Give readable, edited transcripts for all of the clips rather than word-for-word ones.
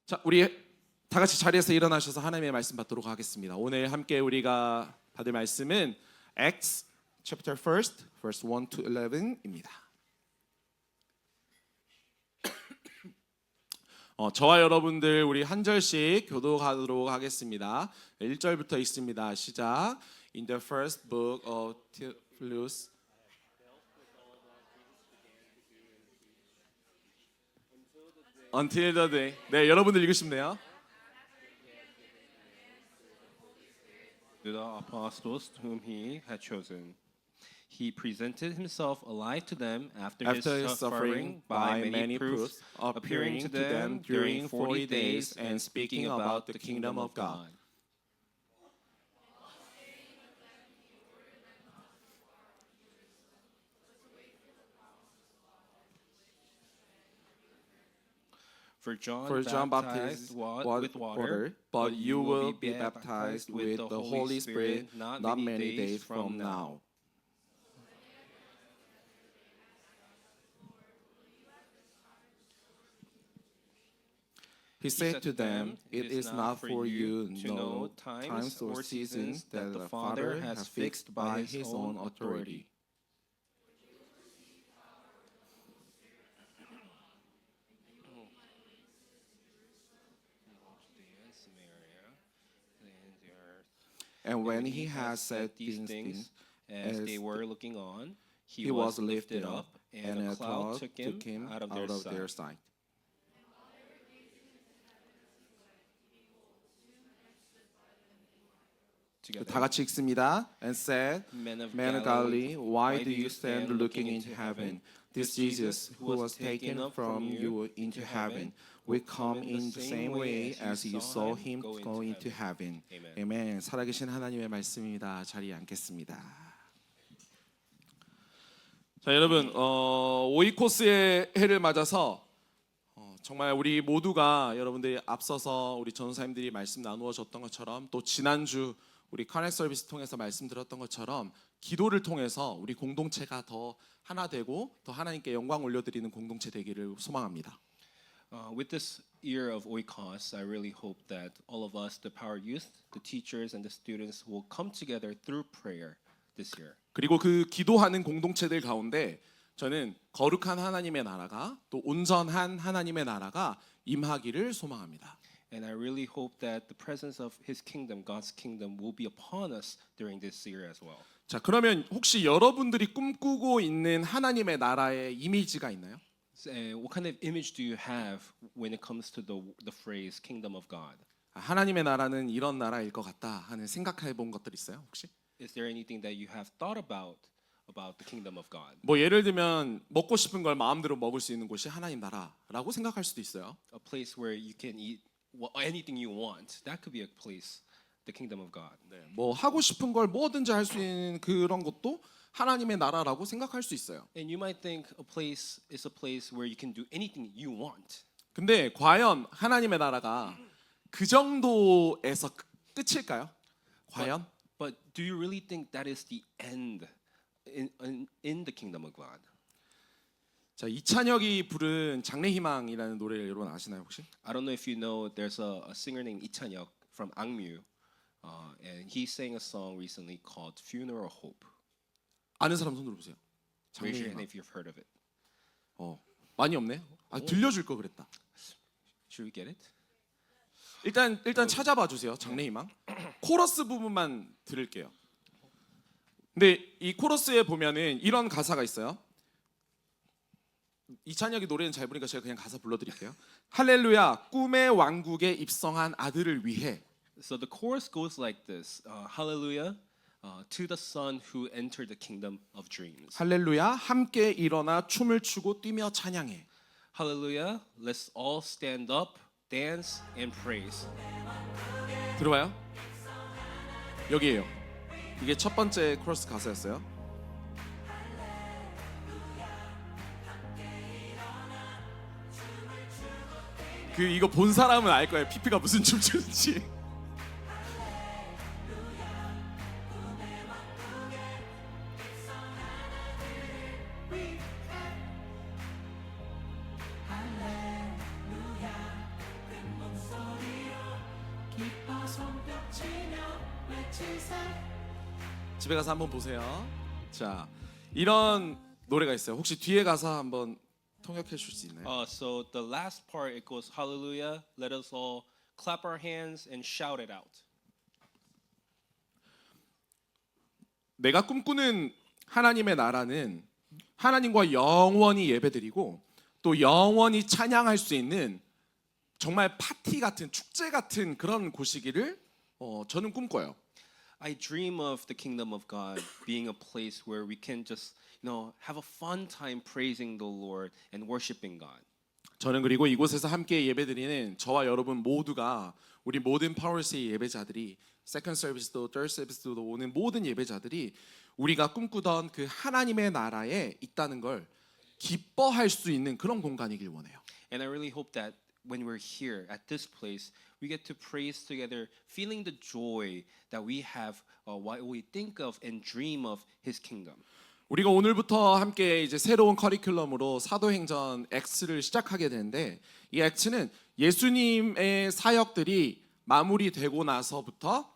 자, 우리 다 같이 자리에서 일어나셔서 하나님의 말씀 받도록 하겠습니다. 오늘 함께 우리가 받을 말씀은 Acts chapter 1, verse 1 to 11입니다. 저와 여러분들 우리 한 절씩 교독하도록 하겠습니다. 1절부터 읽습니다. 시작. In the first book of Theophilus Until the day. 네, 여러분들 읽으시면 돼요. To the apostles whom he had chosen, he presented himself alive to them after his suffering by many proofs, appearing to them during 40 days and speaking about the kingdom of God. For John baptized with water, but you will be baptized with the Holy Spirit not many days from now. He said to them, "It is not for you to know times or seasons that the Father has fixed by his own authority." And when he had said these things, as they were looking on, he was lifted up, and a cloud took him out of their sight. 다 같이 읽습니다. And said, Men of Galilee, why do you stand looking into heaven? This Jesus, who was taken up from you into heaven, will come in the same way as you saw him go into heaven. 아멘. 살아계신 하나님의 말씀입니다. 자리에 앉겠습니다. 자, 여러분, 오이코스의 해를 맞아서 정말 우리 모두가 여러분들이 앞서서 우리 전사님들이 말씀 나누어 줬던 것처럼 또 지난주 우리 커넥 서비스 통해서 말씀드렸던 것처럼 기도를 통해서 우리 공동체가 더 하나 되고 더 하나님께 영광 올려드리는 공동체 되기를 소망합니다. With this year of Oikos, I really hope that all of us, the Power Youth, the teachers and the students will come together through prayer this year. 그리고 그 기도하는 공동체들 가운데 저는 거룩한 하나님의 나라가 또 온전한 하나님의 나라가 임하기를 소망합니다. And I really hope that the presence of His kingdom, God's kingdom, will be upon us during this year as well. 자, 그러면 혹시 여러분들이 꿈꾸고 있는 하나님의 나라의 이미지가 있나요? What kind of image do you have when it comes to the phrase kingdom of God? 하나님의 나라는 이런 나라일 것 같다 하는 생각해 본 것들 있어요, 혹시? Is there anything that you have thought about the kingdom of God? 뭐 예를 들면 먹고 싶은 걸 마음대로 먹을 수 있는 곳이 하나님 나라라고 생각할 수도 있어요. A place where you can eat anything you want. That could be a place, the kingdom of God. 네, 뭐 하고 싶은 걸 뭐든지 할 수 있는 그런 것도 하나님의 나라라고 생각할 수 있어요. And you might think a place is a place where you can do anything you want. 근데 과연 하나님의 나라가 그 정도에서 끝일까요? 과연? But do you really think that is the end in the kingdom of God? 자, 이찬혁이 부른 장래희망이라는 노래를 여러분 아시나요, 혹시? I don't know if you know, there's a singer named Lee Chan-hyuk from Angmyu, and he sang a song recently called Funeral Hope. 아는 사람 손 들어보세요. Raise your 장래희망. hand if you've heard of it. 많이 없네. 들려줄 거 그랬다. Should we get it? 일단 찾아봐 주세요. 장래희망. 코러스 부분만 들을게요. 근데 이 코러스에 보면은 이런 가사가 있어요. 이찬혁이 노래는 잘 부르니까 제가 그냥 가사 불러드릴게요. 할렐루야, 꿈의 왕국에 입성한 아들을 위해. So the chorus goes like this: Hallelujah to the son who entered the kingdom of dreams. 할렐루야, 함께 일어나 춤을 추고 뛰며 찬양해. Hallelujah, let's all stand up, dance and praise. 들어봐요. 여기에요. 이게 첫 번째 코러스 가사였어요. 이거 본 사람은 알 거예요. 피피가 무슨 춤 추는지. 집에 가서 한번 보세요. 자, 이런 노래가 있어요. 혹시 뒤에 가사 한번 통역해 줄 수 있나요? So the last part it goes hallelujah. Let us all clap our hands and shout it out. 내가 꿈꾸는 하나님의 나라는 하나님과 영원히 예배드리고 또 영원히 찬양할 수 있는 정말 파티 같은 축제 같은 그런 곳이기를 저는 꿈꿔요. I dream of the kingdom of God being a place where we can just, have a fun time praising the Lord and worshiping God. 저는 그리고 이곳에서 함께 예배드리는 저와 여러분 모두가 우리 모든 파워스의 예배자들이 세컨드 서비스도 third 서비스도 오는 모든 예배자들이 우리가 꿈꾸던 그 하나님의 나라에 있다는 걸 기뻐할 수 있는 그런 공간이길 원해요. And I really hope that when we're here at this place, we get to praise together, feeling the joy that we have what we think of and dream of His kingdom. 우리가 오늘부터 함께 이제 새로운 커리큘럼으로 사도행전 X를 시작하게 되는데 이 X는 예수님의 사역들이 마무리되고 나서부터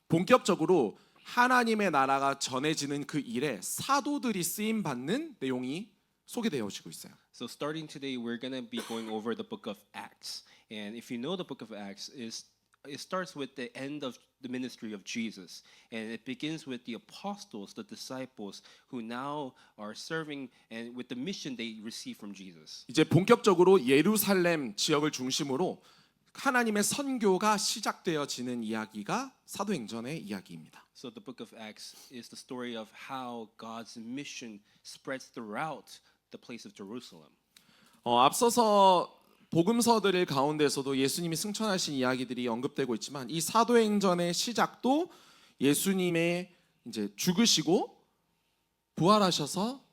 본격적으로 하나님의 나라가 전해지는 그 일에 사도들이 쓰임 받는 내용이 소개되어지고 있어요. So starting today, we're gonna be going over the book of Acts, and if you know the book of Acts, it starts with the end of the ministry of Jesus, and it begins with the apostles, the disciples, who now are serving and with the mission they receive from Jesus. 이제 본격적으로 예루살렘 지역을 중심으로 하나님의 선교가 시작되어지는 이야기가 사도행전의 이야기입니다. So the book of Acts is the story of how God's mission spreads throughout the place of Jerusalem. 앞서서 복음서들 가운데서도 예수님이 승천하신 이야기들이 언급되고 있지만 이 사도행전의 시작도 예수님의 이제 죽으시고 부활하셔서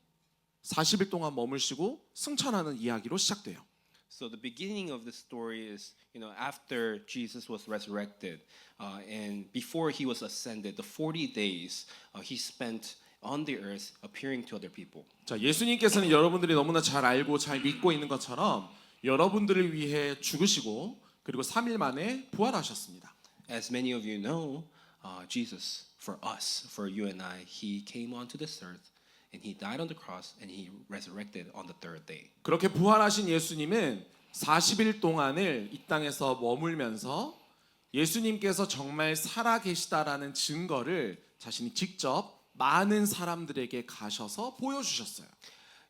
40일 동안 머물시고 승천하는 이야기로 시작돼요. So the beginning of the story is, after Jesus was resurrected, and before he was ascended, the 40 days he spent on the earth appearing to other people. 자, 예수님께서는 여러분들이 너무나 잘 알고 잘 믿고 있는 것처럼 여러분들을 위해 죽으시고 그리고 3일 만에 부활하셨습니다. As many of you know, Jesus, for us, for you and I, he came onto this earth. And he died on the cross and he resurrected on the third day. 그렇게 부활하신 예수님은 40일 동안을 이 땅에서 머물면서 예수님께서 정말 살아 계시다라는 증거를 자신이 직접 많은 사람들에게 가셔서 보여주셨어요.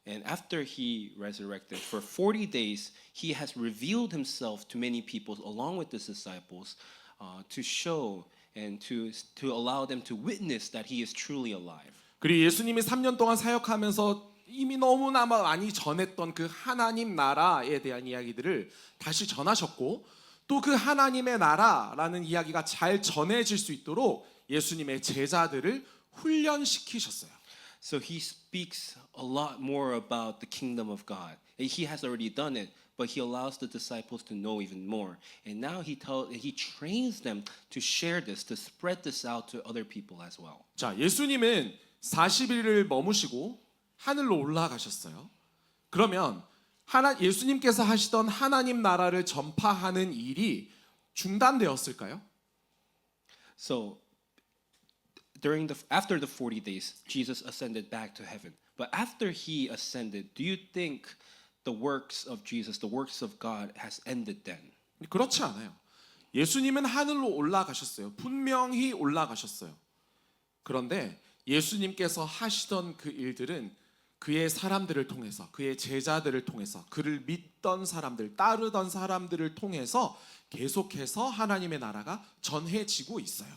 And after he resurrected for 40 days, he has revealed himself to many people along with his disciples to show and to allow them to witness that he is truly alive. 그리고 예수님이 3년 동안 사역하면서 이미 너무나 많이 전했던 그 하나님 나라에 대한 이야기들을 다시 전하셨고 또 그 하나님의 나라라는 이야기가 잘 전해질 수 있도록 예수님의 제자들을 훈련시키셨어요. So he speaks a lot more about the kingdom of God. He has already done it, but he allows the disciples to know even more. And now he trains them to share this, to spread this out to other people as well. 자, 예수님은 40일을 머무시고 하늘로 올라가셨어요. 그러면 예수님께서 하시던 하나님 나라를 전파하는 일이 중단되었을까요? So after the 40 days, Jesus ascended back to heaven. But after he ascended, do you think the works of Jesus, the works of God has ended then? 그렇지 않아요. 예수님은 하늘로 올라가셨어요. 분명히 올라가셨어요. 그런데 예수님께서 하시던 그 일들은 그의 사람들을 통해서 그의 제자들을 통해서 그를 믿던 사람들, 따르던 사람들을 통해서 계속해서 하나님의 나라가 전해지고 있어요.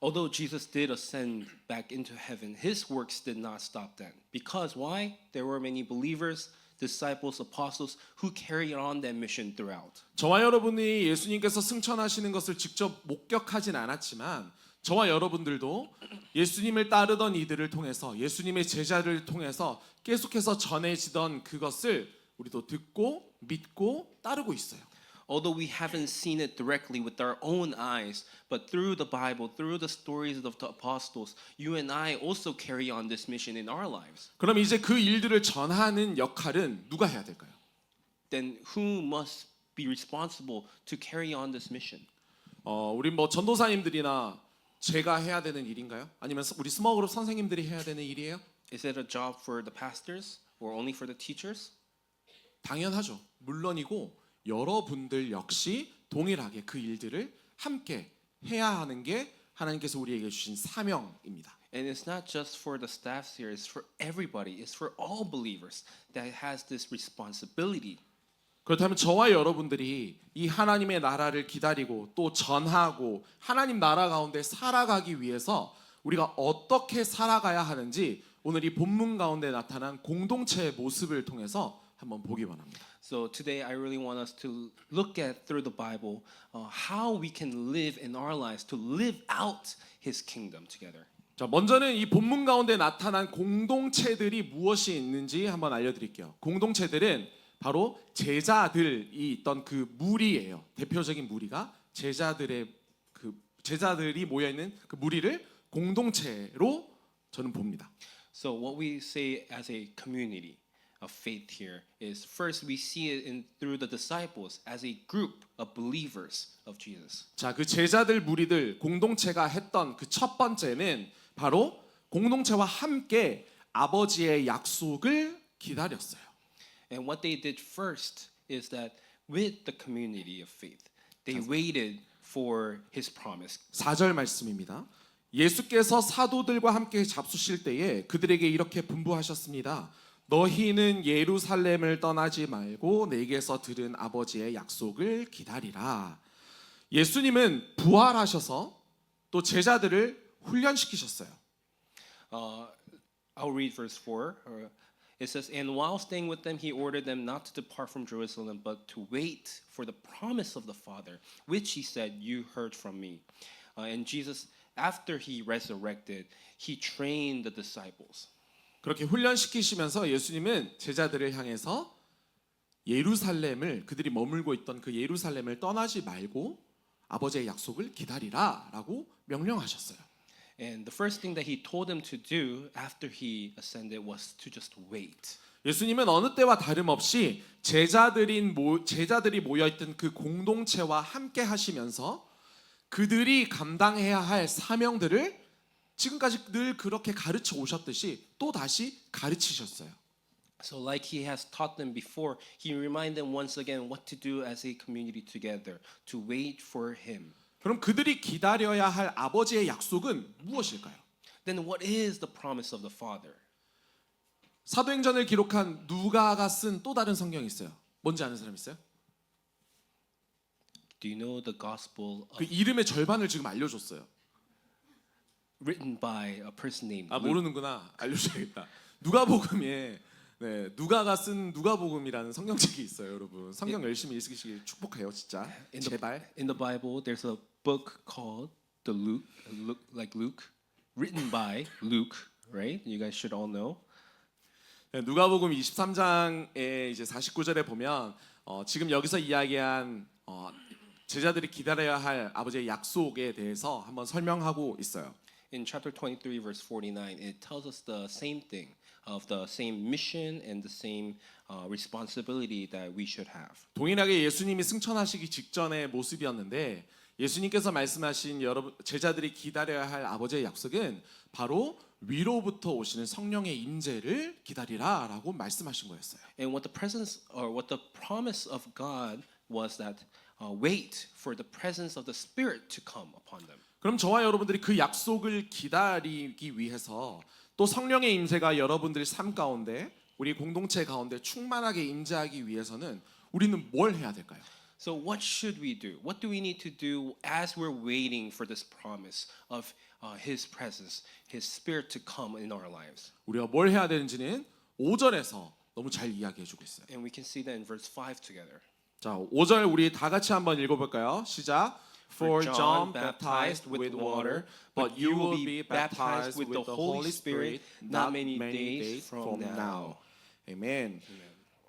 Although Jesus did ascend back into heaven, his works did not stop then. Because why? There were many believers, disciples, apostles who carried on that mission throughout. 저와 여러분이 예수님께서 승천하시는 것을 직접 목격하진 않았지만 저와 여러분들도 예수님을 따르던 이들을 통해서 예수님의 제자를 통해서 계속해서 전해지던 그것을 우리도 듣고 믿고 따르고 있어요. Although we haven't seen it directly with our own eyes, but through the Bible, through the stories of the apostles, you and I also carry on this mission in our lives. 그럼 이제 그 일들을 전하는 역할은 누가 해야 될까요? Then who must be responsible to carry on this mission? 우리 뭐 전도사님들이나 제가 해야 되는 일인가요? 아니면 우리 스머그룹 선생님들이 해야 되는 일이에요? Is it a job for the pastors or only for the teachers? 당연하죠. 물론이고 여러분들 역시 동일하게 그 일들을 함께 해야 하는 게 하나님께서 우리에게 주신 사명입니다. And it's not just for the staffs here, it's for everybody. It's for all believers that has this responsibility. 그렇다면 저와 여러분들이 이 하나님의 나라를 기다리고 또 전하고 하나님 나라 가운데 살아가기 위해서 우리가 어떻게 살아가야 하는지 오늘 이 본문 가운데 나타난 공동체의 모습을 통해서 한번 보기 원합니다. So today I really want us to look at through the Bible how we can live in our lives to live out His kingdom together. 자, 먼저는 이 본문 가운데 나타난 공동체들이 무엇이 있는지 한번 알려드릴게요. 공동체들은 바로 제자들이 있던 그 무리예요. 대표적인 무리가 제자들이 모여 있는 그 무리를 공동체로 저는 봅니다. So what we say as a community of faith here is first we see it through the disciples as a group of believers of Jesus. 자, 그 제자들 무리들 공동체가 했던 그 첫 번째는 바로 공동체와 함께 아버지의 약속을 기다렸어요. And what they did first is that with the community of faith, they waited for His promise. 4절 말씀입니다. 예수께서 사도들과 함께 잡수실 때에 그들에게 이렇게 분부하셨습니다. 너희는 예루살렘을 떠나지 말고 내게서 들은 아버지의 약속을 기다리라. 예수님은 부활하셔서 또 제자들을 훈련시키셨어요. I'll read verse 4. It says, And while staying with them, He ordered them not to depart from Jerusalem, but to wait for the promise of the Father, which He said, You heard from me. And Jesus, after He resurrected, He trained the disciples. 그렇게 훈련시키시면서 예수님은 제자들을 향해서 예루살렘을 그들이 머물고 있던 그 예루살렘을 떠나지 말고 아버지의 약속을 기다리라라고 명령하셨어요. And the first thing that He told them to do after He ascended was to just wait. 예수님은 어느 때와 다름없이 제자들이 모여있던 그 공동체와 함께 하시면서 그들이 감당해야 할 사명들을 지금까지 늘 그렇게 가르쳐 오셨듯이 또 다시 가르치셨어요. So like He has taught them before, He reminded them once again what to do as a community together, to wait for Him. 그럼 그들이 기다려야 할 아버지의 약속은 무엇일까요? Then what is the promise of the Father? 사도행전을 기록한 누가가 쓴 또 다른 성경이 있어요. 뭔지 아는 사람 있어요? Do you know the gospel 그 이름의 절반을 지금 알려줬어요. written by a person named 아 Luke? 모르는구나. 알려줘야겠다. 누가복음에 누가가 쓴 누가복음이라는 성경책이 있어요, 여러분. 성경 열심히 읽으시길 축복해요, 진짜. 제발. In the Bible, there's a book called the Luke, written by Luke, right? You guys should all know. 누가복음 23장에 이제 49절에 보면 지금 여기서 이야기한 제자들이 기다려야 할 아버지의 약속에 대해서 한번 설명하고 있어요. In chapter 23, verse 49, it tells us the same thing of the same mission and the same responsibility that we should have. 동일하게 예수님이 승천하시기 직전의 모습이었는데 예수님께서 말씀하신 여러분 제자들이 기다려야 할 아버지의 약속은 바로 위로부터 오시는 성령의 임재를 기다리라라고 말씀하신 거였어요. And what the presence or what the promise of God was that wait for the presence of the Spirit to come upon them. 그럼 저와 여러분들이 그 약속을 기다리기 위해서 또 성령의 임재가 여러분들의 삶 가운데 우리 공동체 가운데 충만하게 임재하기 위해서는 우리는 뭘 해야 될까요? So what should we do? What do we need to do as we're waiting for this promise of His presence, His Spirit to come in our lives? 우리가 뭘 해야 되는지는 5절에서 너무 잘 이야기해 주고 있어요. And we can see that in verse 5 together. 자, 5절 우리 다 같이 한번 읽어 볼까요? 시작. For John baptized with water, but you will be baptized with the Holy Spirit not many days from now. 아멘.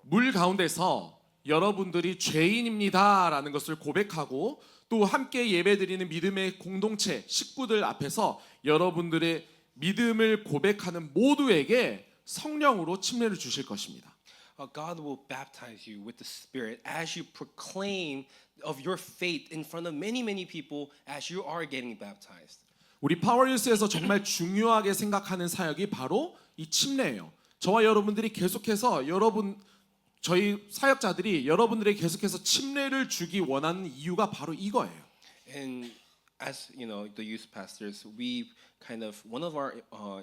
물 가운데서 여러분들이 죄인입니다라는 것을 고백하고 또 함께 예배드리는 믿음의 공동체 식구들 앞에서 여러분들의 믿음을 고백하는 모두에게 성령으로 침례를 주실 것입니다. God will baptize you with the Spirit as you proclaim of your faith in front of many people as you are getting baptized. 우리 파워유스에서 정말 중요하게 생각하는 사역이 바로 이 침례예요. 저와 여러분들이 계속해서 저희 사역자들이 여러분들에게 계속해서 침례를 주기 원하는 이유가 바로 이거예요. And as you know, the youth pastors, we kind of one of our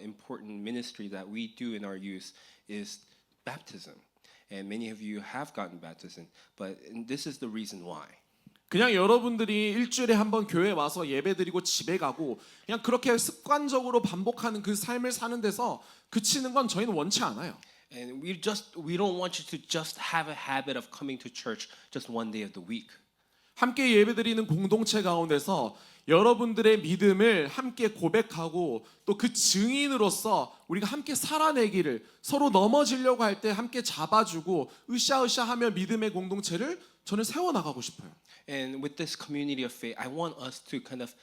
important ministry that we do in our youth is baptism. And many of you have gotten baptism, but this is the reason why. 그냥 여러분들이 일주일에 한 번 교회에 와서 예배드리고 집에 가고 그냥 그렇게 습관적으로 반복하는 그 삶을 사는 데서 그치는 건 저희는 원치 않아요. And we don't want you to just have a habit of coming to church just one day of the week. 함께 예배드리는 공동체 가운데서 여러분들의 믿음을 함께 고백하고 또 그 증인으로서 우리가 함께 살아내기를 서로 넘어지려고 할 때 함께 잡아주고 으쌰으쌰하며 믿음의 공동체를 저는 세워나가고 싶어요. And with this community of faith, I want us to kind of,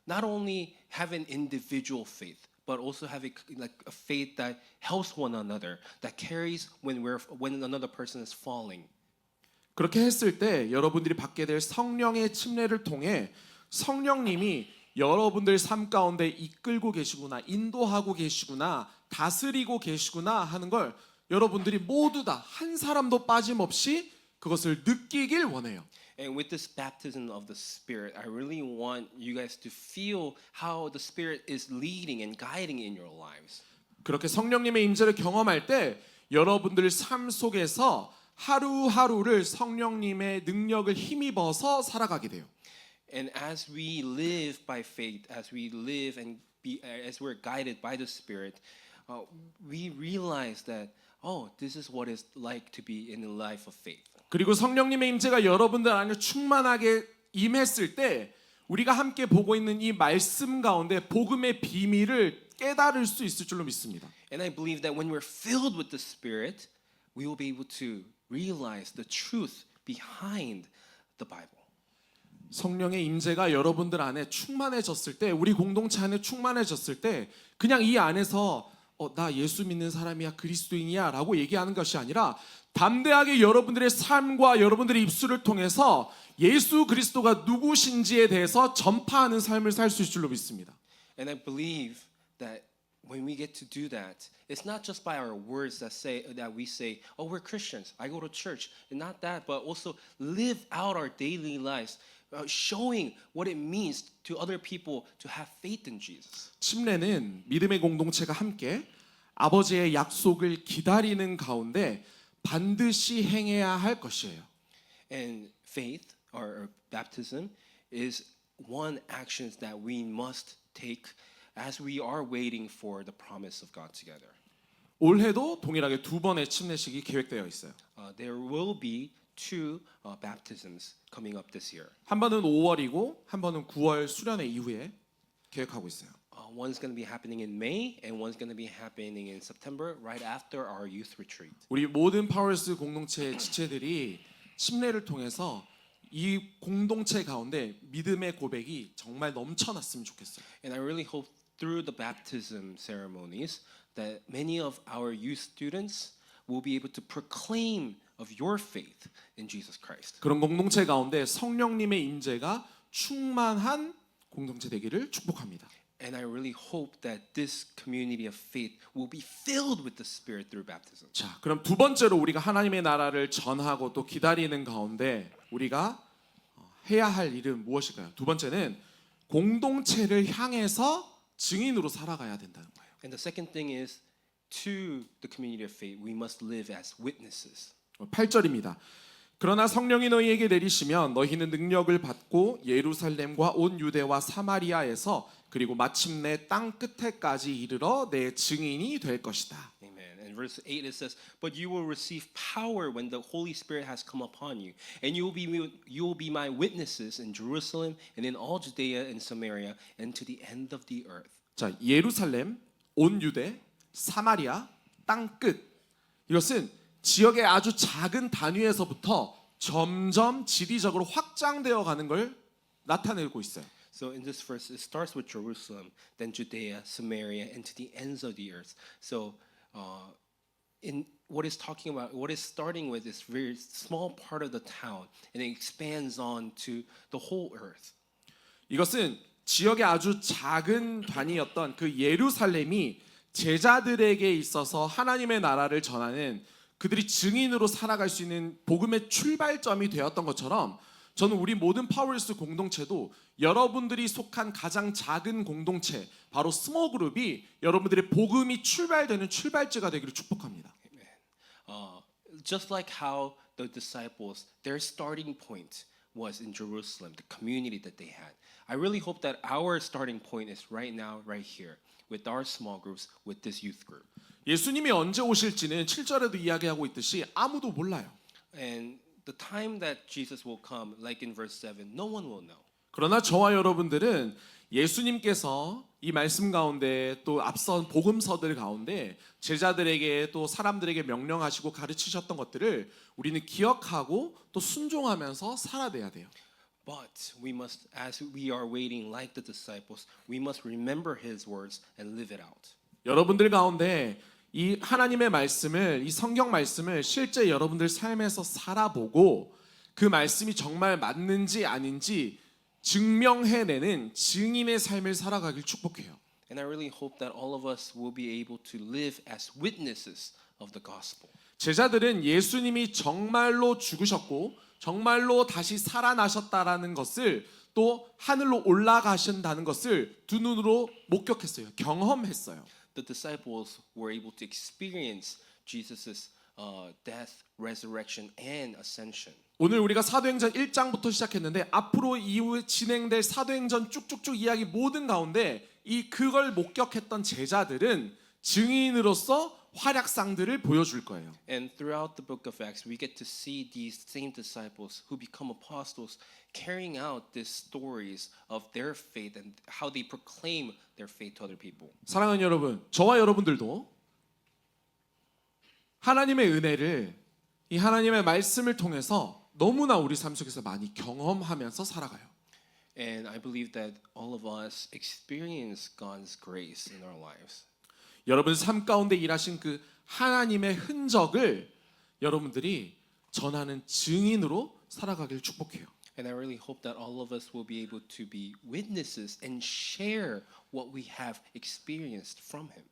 not only have an individual faith, but also have like a faith that helps one another, that carries when another person is falling. 그렇게 했을 때 여러분들이 받게 될 성령의 침례를 통해 성령님이 여러분들 삶 가운데 이끌고 계시구나, 인도하고 계시구나, 다스리고 계시구나 하는 걸 여러분들이 모두 다 한 사람도 빠짐없이 그것을 느끼길 원해요. And with this baptism of the Spirit, I really want you guys to feel how the Spirit is leading and guiding in your lives. 그렇게 성령님의 임재를 경험할 때 여러분들 삶 속에서 하루하루를 성령님의 능력을 힘입어서 살아가게 돼요. And as we live by faith, as we live and as we're guided by the Spirit, we realize that this is what it's like to be in a life of faith. 그리고 성령님의 임재가 여러분들 안에 충만하게 임했을 때 우리가 함께 보고 있는 이 말씀 가운데 복음의 비밀을 깨달을 수 있을 줄로 믿습니다. And I believe that when we're filled with the Spirit, we will be able to realize the truth behind the Bible. 성령의 임재가 여러분들 안에 충만해졌을 때 우리 공동체 안에 충만해졌을 때 그냥 이 안에서 나 예수 믿는 사람이야 그리스도인이야 라고 얘기하는 것이 아니라 담대하게 여러분들의 삶과 여러분들의 입술을 통해서 예수 그리스도가 누구신지에 대해서 전파하는 삶을 살 수 있을 줄로 믿습니다. And I believe that when we get to do that, it's not just by our words that we say, we're Christians, I go to church, and not that, but also live out our daily lives, showing what it means to other people to have faith in Jesus. 침례는 믿음의 공동체가 함께 아버지의 약속을 기다리는 가운데 반드시 행해야 할 것이에요. And faith or baptism is one action that we must take as we are waiting for the promise of God together. 올해도 동일하게 2번의 침례식이 계획되어 있어요. There will be 2 baptisms coming up this year. 한 번은 5월이고 한 번은 9월 수련회 이후에 계획하고 있어요. One's going to be happening in May and one's going to be happening in September right after our youth retreat. 우리 모든 파워스 공동체 지체들이 침례를 통해서 이 공동체 가운데 믿음의 고백이 정말 넘쳐났으면 좋겠어요. And I really hope through the baptism ceremonies that many of our youth students will be able to proclaim of your faith in Jesus Christ. 그런 공동체 가운데 성령님의 임재가 충만한 공동체 되기를 축복합니다. And I really hope that this community of faith will be filled with the Spirit through baptism. 자, 그럼 두 번째로 우리가 하나님의 나라를 전하고 또 기다리는 가운데 우리가 해야 할 일은 무엇일까요? 두 번째는 공동체를 향해서 증인으로 살아가야 된다는 거예요. And the second thing is to the community of faith, we must live as witnesses. 8절입니다. 그러나 성령이 너희에게 내리시면 너희는 능력을 받고 예루살렘과 온 유대와 사마리아에서 그리고 마침내 땅 끝에까지 이르러 내 증인이 될 것이다. Amen. And verse 8 it says, "But you will receive power when the Holy Spirit has come upon you, and you will be my witnesses in Jerusalem and in all Judea and Samaria and to the end of the earth." 자, 예루살렘, 온 유대, 사마리아, 땅 끝. 이것은 지역의 아주 작은 단위에서부터 점점 지리적으로 확장되어 가는 걸 나타내고 있어요. So in this verse, it starts with Jerusalem, then Judea, Samaria, and to the ends of the earth. So what it's talking about, what it's starting with is very small part of the town, and it expands on to the whole earth. 이것은 지역의 아주 작은 단위였던 그 예루살렘이 제자들에게 있어서 하나님의 나라를 전하는 그들이 증인으로 살아갈 수 있는 복음의 출발점이 되었던 것처럼 저는 우리 모든 파워리스 공동체도 여러분들이 속한 가장 작은 공동체 바로 스몰 그룹이 여러분들의 복음이 출발되는 출발지가 되기를 축복합니다. Just like how the disciples, their starting point was in Jerusalem, the community that they had. I really hope that our starting point is right now, right here, with our small groups, with this youth group. 예수님이 언제 오실지는 7절에도 이야기하고 있듯이 아무도 몰라요. And the time that Jesus will come, like in verse 7, no one will know. 그러나 저와 여러분들은 예수님께서 이 말씀 가운데 또 앞선 복음서들 가운데 제자들에게 또 사람들에게 명령하시고 가르치셨던 것들을 우리는 기억하고 또 순종하면서 살아내야 돼요. But we must, as we are waiting like the disciples, we must remember his words and live it out. 여러분들 가운데 이 하나님의 말씀을 이 성경 말씀을 실제 여러분들 삶에서 살아보고 그 말씀이 정말 맞는지 아닌지 증명해내는 증인의 삶을 살아가길 축복해요. And I really hope that all of us will be able to live as witnesses of the gospel. 제자들은 예수님이 정말로 죽으셨고 정말로 다시 살아나셨다라는 것을 또 하늘로 올라가신다는 것을 두 눈으로 목격했어요. 경험했어요. The disciples were able to experience Jesus' death, resurrection, and ascension. 오늘 우리가 사도행전 1장부터 시작했는데 앞으로 이후에 진행될 사도행전 쭉쭉쭉 이야기 모든 가운데 이 그걸 목격했던 제자들은 증인으로서 활약상들을 보여줄 거예요. And throughout the book of Acts, we get to see these same disciples who become apostles carrying out these stories of their faith and how they proclaim their faith to other people. 사랑하는 여러분, 저와 여러분들도 하나님의 은혜를 이 하나님의 말씀을 통해서 너무나 우리 삶 속에서 많이 경험하면서 살아가요. And I believe that all of us experience God's grace in our lives. 여러분 삶 가운데 일하신 그 하나님의 흔적을 여러분들이 전하는 증인으로 살아가길 축복해요. And I really hope that all of us will be able to be witnesses and share what we have experienced from Him.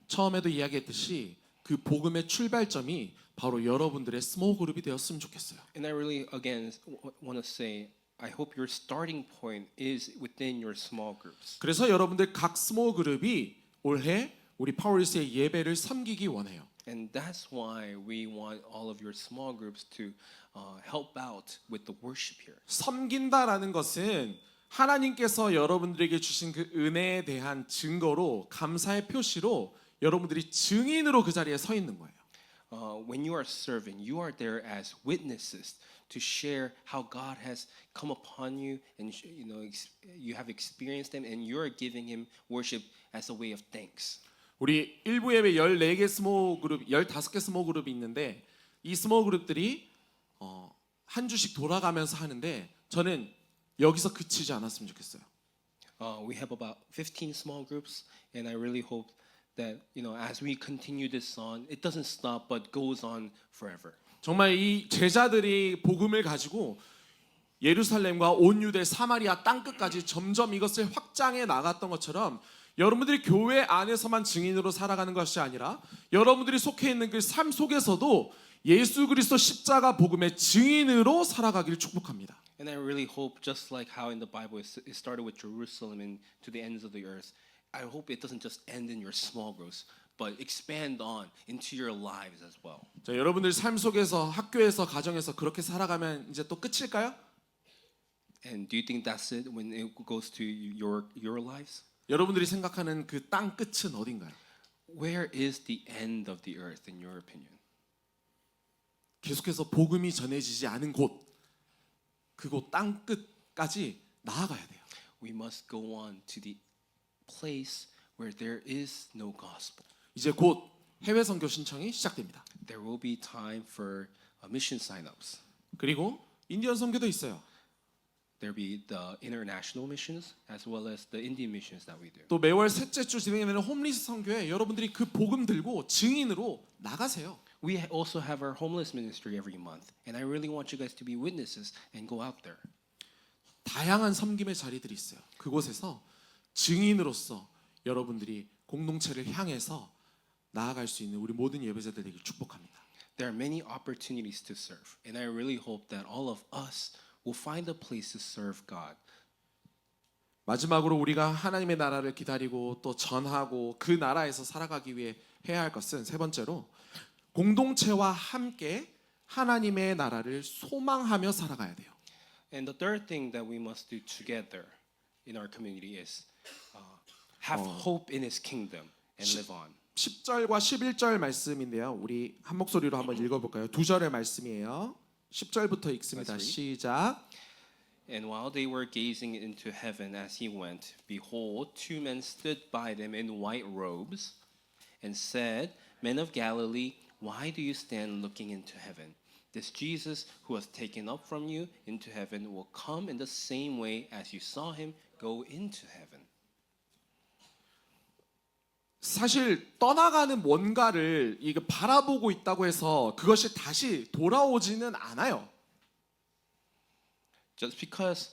처음에도 이야기했듯이 그 복음의 출발점이 바로 여러분들의 스몰 그룹이 되었으면 좋겠어요. And I really again want to say I hope your starting point is within your small groups. 그래서 여러분들 각 스몰 그룹이 올해 우리 파워리스의 예배를 섬기기 원해요. And that's why we want all of your small groups to help out with the worship here. 섬긴다라는 것은 하나님께서 여러분들에게 주신 그 은혜에 대한 증거로 감사의 표시로 여러분들이 증인으로 그 자리에 서 있는 거예요. When you are serving, you are there as witnesses to share how God has come upon you, and you have experienced Him, and you are giving Him worship as a way of thanks. 우리 일부 예배 14개 스몰 그룹, 15개 스몰 그룹이 있는데 이 스몰 그룹들이 한 주씩 돌아가면서 하는데 저는 여기서 그치지 않았으면 좋겠어요. We have about 15 small groups, and I really hope that as we continue this on, it doesn't stop but goes on forever. 정말 이 제자들이 복음을 가지고 예루살렘과 온 유대 사마리아 땅끝까지 점점 이것을 확장해 나갔던 것처럼 여러분들이 교회 안에서만 증인으로 살아가는 것이 아니라 여러분들이 속해 있는 그 삶 속에서도 예수 그리스도 십자가 복음의 증인으로 살아가기를 축복합니다. And I really hope, just like how in the Bible it started with Jerusalem and to the ends of the earth, I hope it doesn't just end in your small groups, but expand on into your lives as well. 자, 여러분들 삶 속에서 학교에서 가정에서 그렇게 살아가면 이제 또 끝일까요? And do you think that's it when it goes to your lives? 여러분들이 생각하는 그 땅 끝은 어딘가요? Where is the end of the earth in your opinion? 계속해서 복음이 전해지지 않은 곳, 그곳 땅 끝까지 나아가야 돼요. We must go on to the place where there is no gospel. 이제 곧 해외 선교 신청이 시작됩니다. There will be time for mission sign-ups. 그리고 인디언 선교도 있어요. There be the international missions as well as the Indian missions that we do. 또 매월 셋째 주 진행되는 홈리스 선교에 여러분들이 그 복음 들고 증인으로 나가세요. we also have our homeless ministry every month, and I really want you guys to be witnesses and go out there. 다양한 섬김의 자리들이 있어요. 그곳에서 증인으로서 여러분들이 공동체를 향해서 나아갈 수 있는 우리 모든 예배자들 되길 축복합니다. There are many opportunities to serve, and I really hope that all of us will find a place to serve God. 마지막으로 우리가 하나님의 나라를 기다리고 또 전하고 그 나라에서 살아가기 위해 해야 할 것은 세 번째로 공동체와 함께 하나님의 나라를 소망하며 살아가야 돼요. And the third thing that we must do together in our community is have hope in His kingdom and live on. 10절과 11절 말씀인데요. 우리 한 목소리로 한번 읽어볼까요? 두 절의 말씀이에요. 10절부터 읽습니다. 시작. And while they were gazing into heaven as he went, behold, two men stood by them in white robes, and said, Men of Galilee, why do you stand looking into heaven? This Jesus who was taken up from you into heaven will come in the same way as you saw him go into heaven. 사실 떠나가는 뭔가를 이거 바라보고 있다고 해서 그것이 다시 돌아오지는 않아요. Just because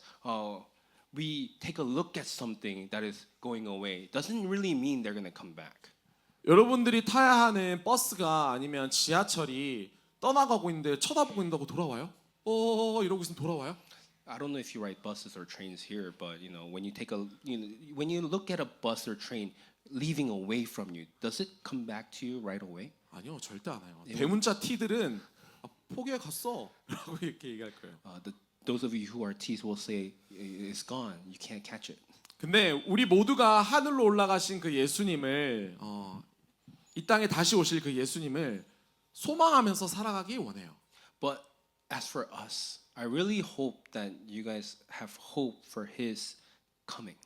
we take a look at something that is going away doesn't really mean they're going to come back. 여러분들이 타야 하는 버스가 아니면 지하철이 떠나가고 있는데 쳐다보고 있다고 돌아와요? 이러고 있으면 돌아와요? I don't know if you ride buses or trains here, but you know when you take a when you look at a bus or train leaving away from you, does it come back to you right away? 아니요, 절대 안 와요. 대문자 T들은 포기해 갔어라고 이렇게 얘기할 거예요. Those of you who are T's will say it's gone. You can't catch it. 근데 우리 모두가 하늘로 올라가신 그 예수님을 이 땅에 다시 오실 그 예수님을 소망하면서 살아가기 원해요. But as for us, I really hope that you guys have hope for His coming.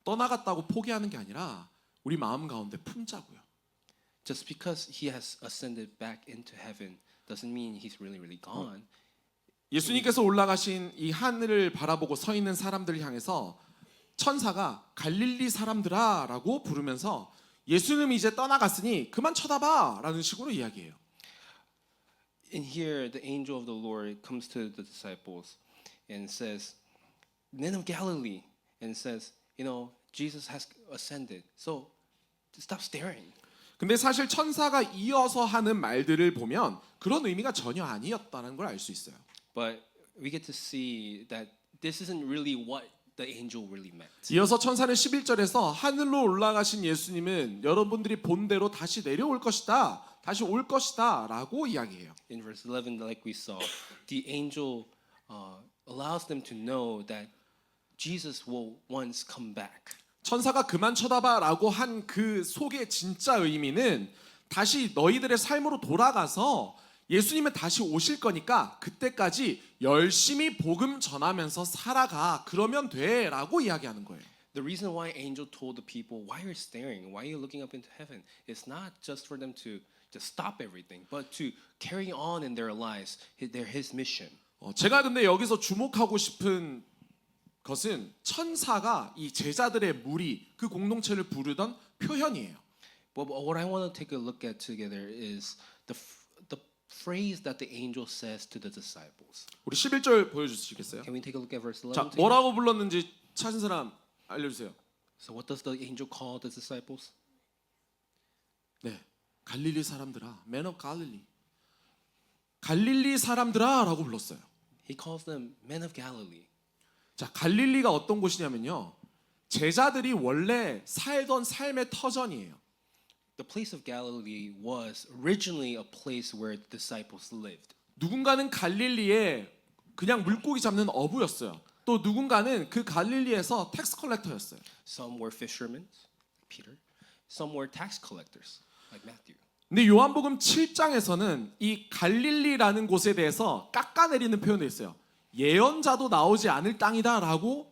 떠나갔다고 포기하는 게 아니라 우리 마음 가운데 품자고요. Just because He has ascended back into heaven doesn't mean He's really gone. 예수님께서 올라가신 이 하늘을 바라보고 서 있는 사람들을 향해서 천사가 갈릴리 사람들아라고 부르면서 예수님이 이제 떠나갔으니 그만 쳐다봐라는 식으로 이야기해요. In here, the angel of the Lord comes to the disciples and says, "Men of Galilee," and says, Jesus has ascended. So stop staring. 근데 사실 천사가 이어서 하는 말들을 보면 그런 의미가 전혀 아니었다는 걸 알 수 있어요. But we get to see that this isn't really what the angel really meant. 이어서 천사는 11절에서 하늘로 올라가신 예수님은 여러분들이 본 대로 다시 내려올 것이다. 다시 올 것이다라고 이야기해요. In verse 11, like we saw, the angel allows them to know that Jesus will once come back. 천사가 그만 쳐다봐라고 한 그 속의 진짜 의미는 다시 너희들의 삶으로 돌아가서 예수님은 다시 오실 거니까 그때까지 열심히 복음 전하면서 살아가. 그러면 돼라고 이야기하는 거예요. The reason why angel told the people, why are you staring? Why are you looking up into heaven? It's not just for them to just stop everything, but to carry on in their lives, his mission. 제가 근데 여기서 주목하고 싶은 것은 천사가 이 제자들의 무리, 그 공동체를 부르던 표현이에요. But what I want to take a look at together is the phrase that the angel says to the disciples. 우리 11절 보여주시겠어요? Can we take a look at verse 11? 자, 뭐라고 불렀는지 찾은 사람 알려주세요. So what does the angel call the disciples? 네, 갈릴리 사람들아, Men of Galilee. 갈릴리 사람들아라고 불렀어요. He calls them men of Galilee. 자, 갈릴리가 어떤 곳이냐면요, 제자들이 원래 살던 삶의 터전이에요. The place of Galilee was originally a place where the disciples lived. 누군가는 갈릴리에 그냥 물고기 잡는 어부였어요. 또 누군가는 그 갈릴리에서 텍스 컬렉터였어요. Some were fishermen, Peter. Some were tax collectors, like Matthew. 근데 요한복음 7장에서는 이 갈릴리라는 곳에 대해서 깎아내리는 표현도 있어요. 예언자도 나오지 않을 땅이다라고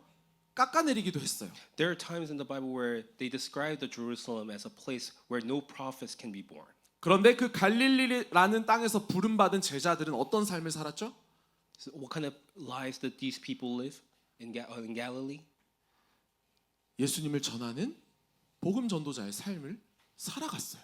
깎아내리기도 했어요. There are times in the Bible where they describe the Jerusalem as a place where no prophets can be born. 그런데 그 갈릴리라는 땅에서 부름받은 제자들은 어떤 삶을 살았죠? So what kind of lives did these people live in Galilee? 예수님을 전하는 복음 전도자의 삶을 살아갔어요.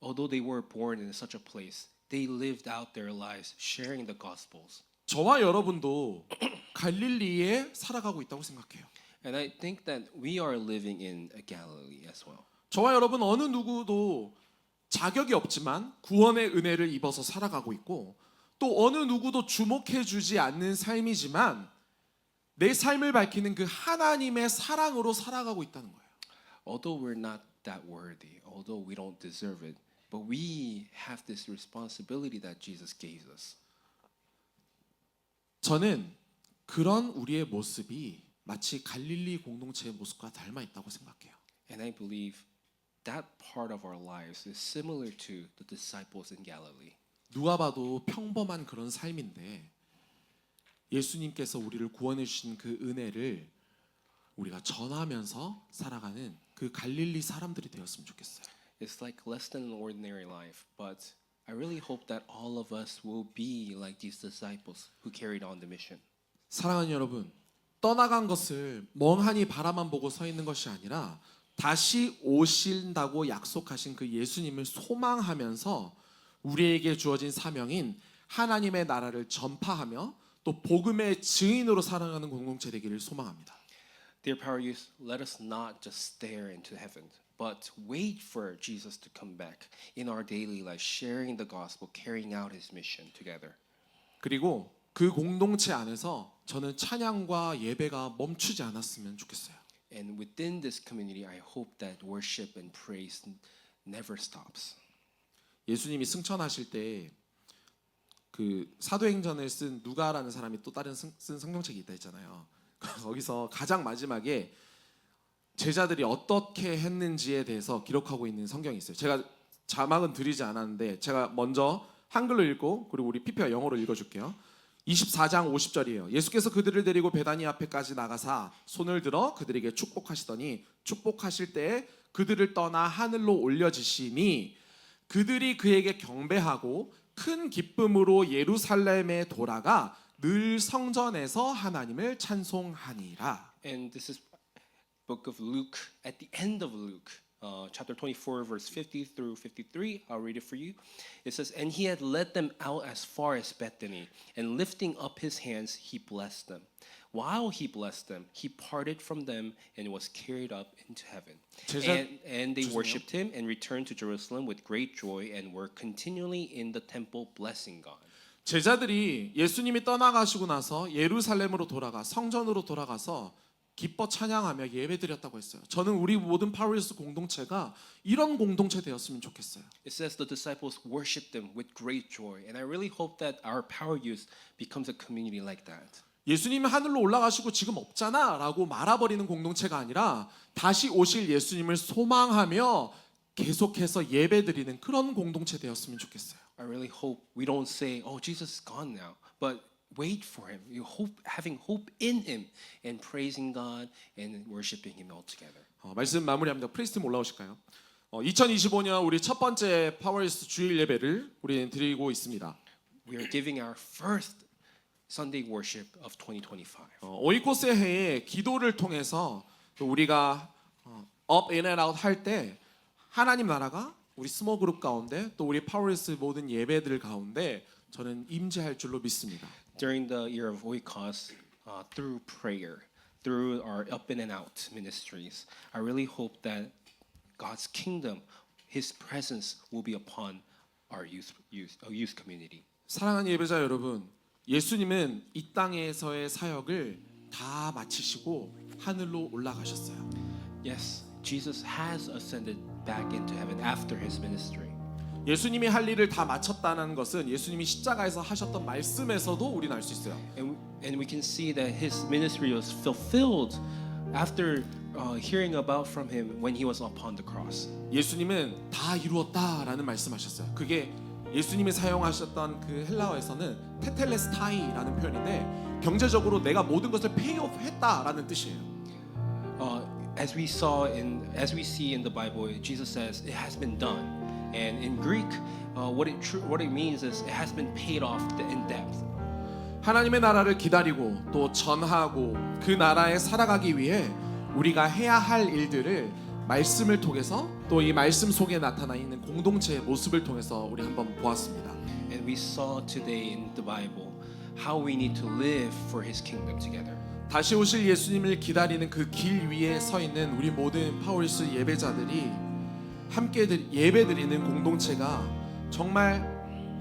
although they were born in such a place, they lived out their lives sharing the gospels. 저와 여러분도 갈릴리에 살아가고 있다고 생각해요. And I think that we are living in Galilee as well. 저와 여러분 어느 누구도 자격이 없지만 구원의 은혜를 입어서 살아가고 있고 또 어느 누구도 주목해 주지 않는 삶이지만 내 삶을 밝히는 그 하나님의 사랑으로 살아가고 있다는 거예요. Although we're not that worthy, although we don't deserve it, but we have this responsibility that Jesus gave us. 저는 그런 우리의 모습이 마치 갈릴리 공동체의 모습과 닮아 있다고 생각해요. And I believe that part of our lives is similar to the disciples in Galilee. 누가 봐도 평범한 그런 삶인데 예수님께서 우리를 구원해 주신 그 은혜를 우리가 전하면서 살아가는 그 갈릴리 사람들이 되었으면 좋겠어요. It's like less than an ordinary life, but I really hope that all of us will be like these disciples who carried on the mission. 사랑하는 여러분, 떠나간 것을 멍하니 바라만 보고 서 있는 것이 아니라 다시 오신다고 약속하신 그 예수님을 소망하면서 우리에게 주어진 사명인 하나님의 나라를 전파하며 또 복음의 증인으로 살아가는 공동체 되기를 소망합니다. Dear Power Youth, let us not just stare into heaven, but wait for Jesus to come back in our daily life, sharing the gospel, carrying out His mission together. 그리고 그 공동체 안에서 저는 찬양과 예배가 멈추지 않았으면 좋겠어요. And within this community, I hope that worship and praise never stops. 예수님이 승천하실 때 그 사도행전을 쓴 누가라는 사람이 또 다른 쓴 성경책이 있다 했잖아요. 거기서 가장 마지막에 제자들이 어떻게 했는지에 대해서 기록하고 있는 성경이 있어요. 제가 자막은 드리지 않았는데 제가 먼저 한글로 읽고 그리고 우리 PP가 영어로 읽어줄게요. 24장 50절이에요. 예수께서 그들을 데리고 베다니 앞에까지 나가사 손을 들어 그들에게 축복하시더니 축복하실 때에 그들을 떠나 하늘로 올려지시니 그들이 그에게 경배하고 큰 기쁨으로 예루살렘에 돌아가 늘 성전에서 하나님을 찬송하니라. And this is book of Luke, at the end of Luke, chapter 24, verse 50 through 53. I'll read it for you. It says, And he had led them out as far as Bethany, and lifting up his hands, he blessed them. While he blessed them, he parted from them and was carried up into heaven. And they worshipped him and returned to Jerusalem with great joy and were continually in the temple blessing God. 제자들이 예수님이 떠나가시고 나서 예루살렘으로 돌아가 성전으로 돌아가서 기뻐 찬양하며 예배드렸다고 했어요. 저는 우리 모든 파워유스 공동체가 이런 공동체 되었으면 좋겠어요. It says the disciples worshiped them with great joy, and I really hope that our Power Youth becomes a community like that. 예수님이 하늘로 올라가시고 지금 없잖아 라고 말아버리는 공동체가 아니라 다시 오실 예수님을 소망하며 계속해서 예배드리는 그런 공동체 되었으면 좋겠어요. I really hope we don't say, "Oh, Jesus is gone now," but wait for him. You hope, having hope in him, and praising God and worshiping him all together. 말씀 마무리합니다. 프리스팀 올라오실까요? 2025년 우리 첫 번째 파워유스 주일 예배를 우리는 드리고 있습니다. We are giving our first Sunday worship of 2025. 오이코스 해에 기도를 통해서 또 우리가 up in and out 할 때 하나님 나라가 우리 스몰 그룹 가운데 또 우리 파워유스 모든 예배들 가운데 저는 임재할 줄로 믿습니다. During the year of Oikos, through prayer, through our up in and out ministries, I really hope that God's kingdom, His presence will be upon our youth community. 사랑하는 예배자 여러분, 예수님은 이 땅에서의 사역을 다 마치시고 하늘로 올라가셨어요. Yes, Jesus has ascended back into heaven after His ministry. 예수님이 할 일을 다 마쳤다는 것은 예수님이 십자가에서 하셨던 말씀에서도 우리는 알 수 있어요. And we can see that His ministry was fulfilled after hearing about from Him when He was upon the cross. 예수님은 다 이루었다라는 말씀하셨어요. 그게 예수님이 사용하셨던 그 헬라어에서는 테텔레스타이라는 표현인데 경제적으로 내가 모든 것을 페이오프했다라는 뜻이에요. As we see in the Bible, Jesus says it has been done. And in Greek, what it means is it has been paid off in depth. 하나님의 나라를 기다리고 또 전하고 그 나라에 살아가기 위해 우리가 해야 할 일들을 말씀을 통해서 또 이 말씀 속에 나타나 있는 공동체의 모습을 통해서 우리 한번 보았습니다. And we saw today in the Bible how we need to live for His kingdom together. 다시 오실 예수님을 기다리는 그 길 위에 서 있는 우리 모든 파워리스 예배자들이 함께 예배드리는 공동체가 정말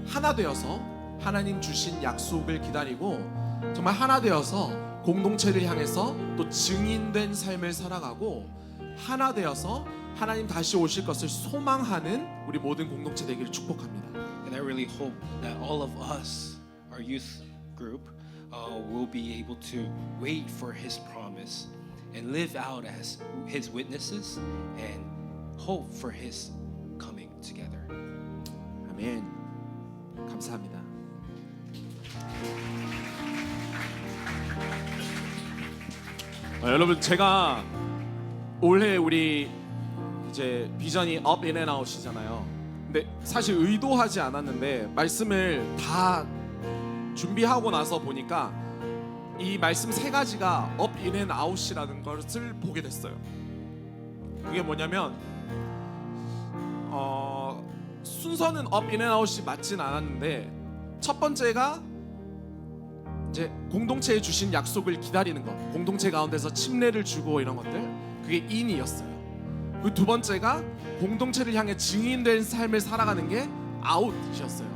하나 되어서 하나님 주신 약속을 기다리고 정말 하나 되어서 공동체를 향해서 또 증인된 삶을 살아가고 하나 되어서 하나님 다시 오실 것을 소망하는 우리 모든 공동체 되기를 축복합니다. And I really hope that all of us, our youth group, will be able to wait for His promise and live out as His witnesses and hope for His coming together. 아멘. 감사합니다. 여러분 제가 올해 우리 이제 비전이 업 인 앤 아웃이잖아요. 근데 사실 의도하지 않았는데 말씀을 다 준비하고 나서 보니까 이 말씀 세 가지가 업 인 앤 아웃이라는 것을 보게 됐어요. 그게 뭐냐면 순서는 업 인 앤 아웃이 맞진 않았는데 첫 번째가 이제 공동체에 주신 약속을 기다리는 것, 공동체 가운데서 침례를 주고 이런 것들, 그게 인이었어요. 그 두 번째가 공동체를 향해 증인된 삶을 살아가는 게 아웃이었어요.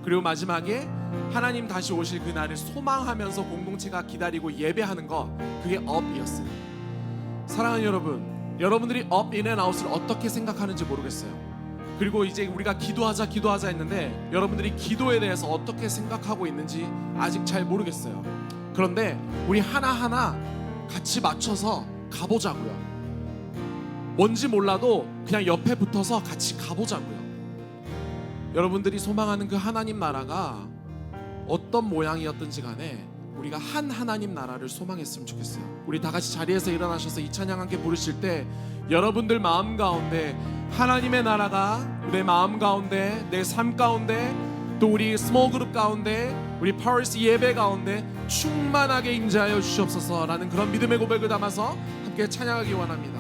그리고 마지막에 하나님 다시 오실 그날을 소망하면서 공동체가 기다리고 예배하는 것, 그게 업이었어요. 사랑하는 여러분, 여러분들이 업 인 앤 아웃을 어떻게 생각하는지 모르겠어요. 그리고 이제 우리가 기도하자 했는데 여러분들이 기도에 대해서 어떻게 생각하고 있는지 아직 잘 모르겠어요. 그런데 우리 하나하나 같이 맞춰서 가보자고요. 뭔지 몰라도 그냥 옆에 붙어서 같이 가보자고요. 여러분들이 소망하는 그 하나님 나라가 어떤 모양이었든지 간에 우리가 한 하나님 나라를 소망했으면 좋겠어요. 우리 다 같이 자리에서 일어나셔서 이 찬양 함께 부르실 때 여러분들 마음 가운데 하나님의 나라가 내 마음 가운데, 내 삶 가운데, 또 우리 스몰 그룹 가운데, 우리 파워리스 예배 가운데 충만하게 임재하여 주시옵소서라는 그런 믿음의 고백을 담아서 함께 찬양하기 원합니다.